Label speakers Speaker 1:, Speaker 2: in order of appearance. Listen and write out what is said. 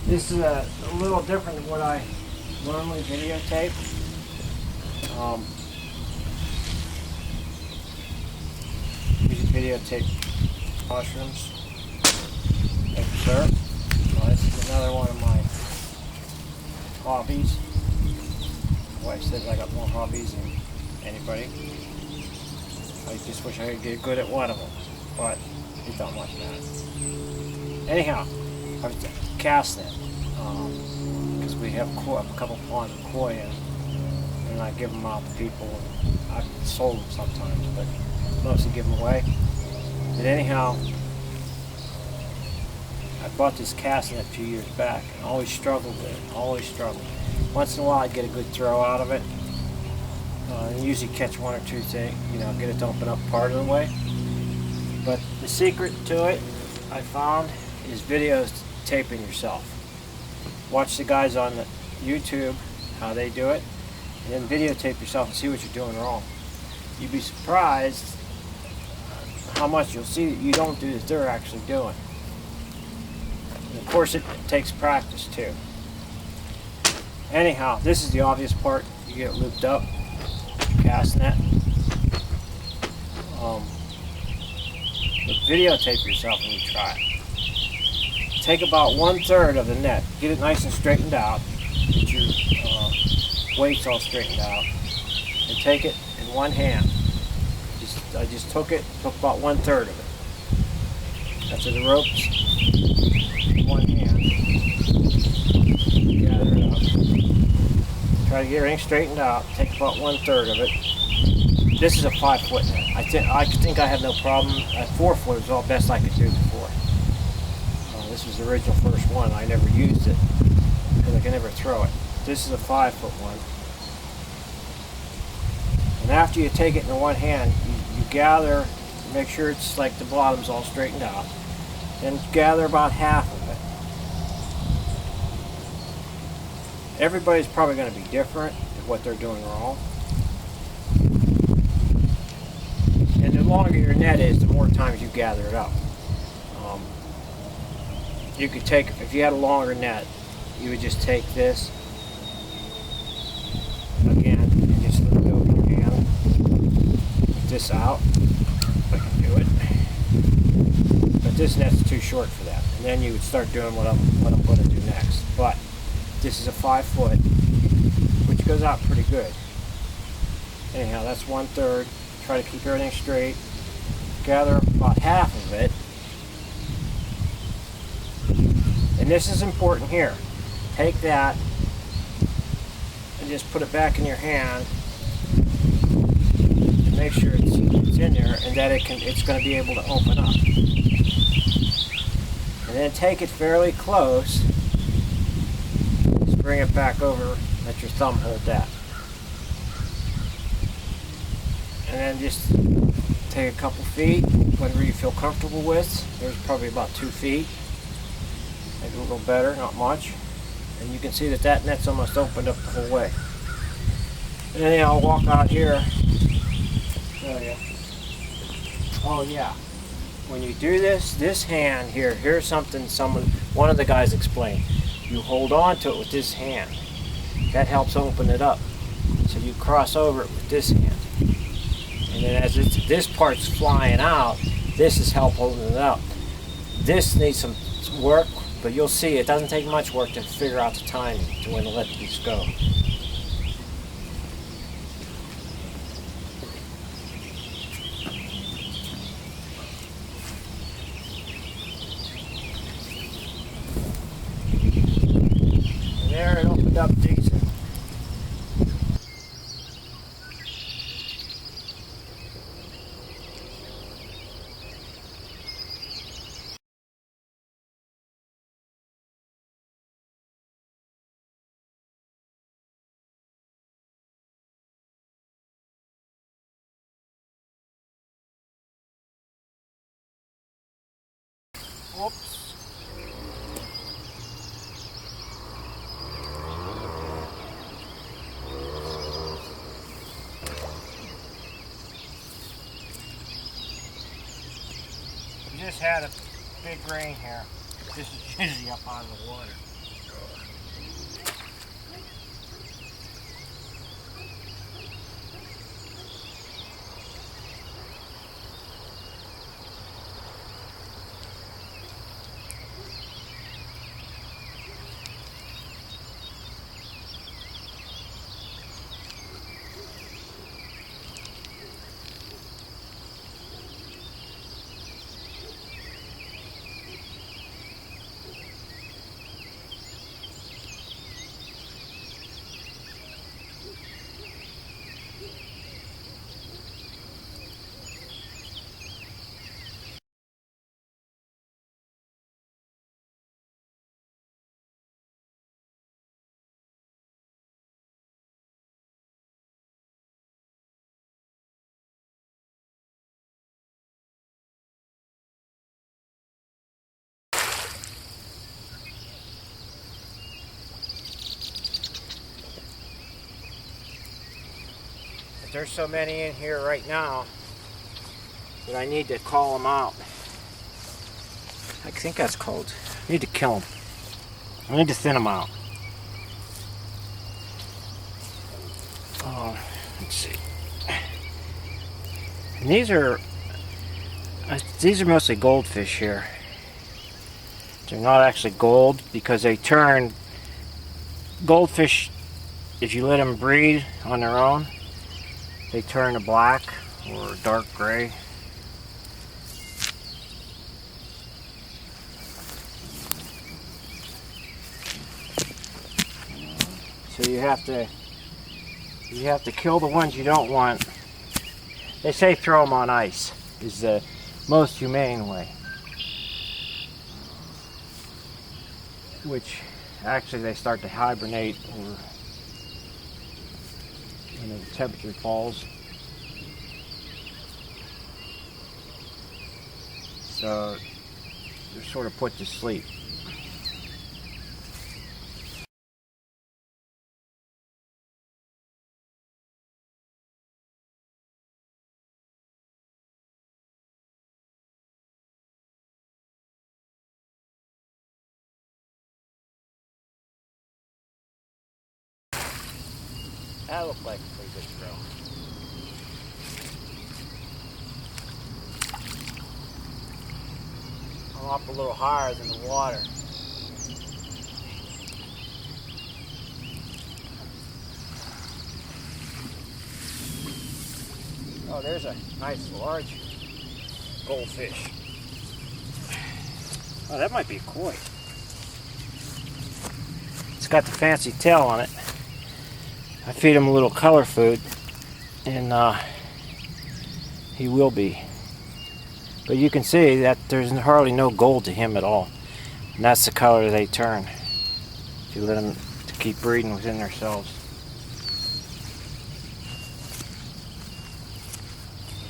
Speaker 1: This is a little different than what I normally videotape. Usually videotape mushrooms. Thank you, sir. This is another one of my hobbies. My wife says I got more hobbies than anybody. I just wish I could get good at one of them, but it's not much that. Anyhow, I was casting it because we have a couple ponds of koi in, and I give them out to people. I've sold them sometimes, but mostly give them away. But anyhow, I bought this casting a few years back and always struggled with it, always struggled. Once in a while I'd get a good throw out of it. And usually catch one or two things, get it to open up part of the way. But the secret to it, I found, is videotaping yourself. Watch the guys on the YouTube, how they do it, and then videotape yourself and see what you're doing wrong. You'd be surprised how much you'll see that you don't do that they're actually doing. And of course, it takes practice too. Anyhow, this is the obvious part. You get looped up, cast net. But videotape yourself when you try it. Take about 1/3 of the net. Get it nice and straightened out. Get your weights all straightened out. And take it in one hand. I just took about 1/3 of it. That's the ropes. In one hand. Gather it up. Try to get everything straightened out. Take about 1/3 of it. This is a 5-foot net. I think I have no problem. At 4-foot is all best I could do before. This was the original first one. I never used it because I can never throw it. This is a 5-foot one. And after you take it in one hand, you gather, make sure it's like the bottom's all straightened out. Then gather about half of it. Everybody's probably going to be different at what they're doing wrong. And the longer your net is, the more times you gather it up. You could take, if you had a longer net, you would just take this again and just let it over your hand. Put this out, if I can do it. But this net's too short for that. And then you would start doing what I'm going to do next. But this is a 5-foot, which goes out pretty good. Anyhow, that's 1/3. Try to keep everything straight. Gather about half of it. And this is important here. Take that and just put it back in your hand and make sure it's in there and that it's going to be able to open up. And then take it fairly close. Just bring it back over. Let your thumb hold that. And then just take a couple feet, whatever you feel comfortable with. There's probably about 2 feet. Maybe a little better, not much. And you can see that net's almost opened up the whole way. And then I'll walk out here. Oh yeah. When you do this hand here, here's something one of the guys explained. You hold on to it with this hand. That helps open it up. So you cross over it with this hand. And then as this part's flying out, this is help holding it up. This needs some work, but you'll see it doesn't take much work to figure out the timing to when to let these go. And there it opened up decent. Oops. We just had a big rain here. This is usually up on the water. But there's so many in here right now that I need to call them out. I think that's called. I need to kill them. I need to thin them out. Let's see. And these are mostly goldfish here. They're not actually gold because they turn goldfish. If you let them breed on their own, they turn to black or dark gray. So you have to kill the ones you don't want. They say throw them on ice is the most humane way. Which actually they start to hibernate or when the temperature falls. So they're sort of put to sleep. That looked like a pretty good throw. I'm up a little higher than the water. Oh, there's a nice large goldfish. Oh, that might be a koi. It's got the fancy tail on it. I feed him a little color food, and he will be. But you can see that there's hardly no gold to him at all. And that's the color they turn if you let them keep breeding within themselves.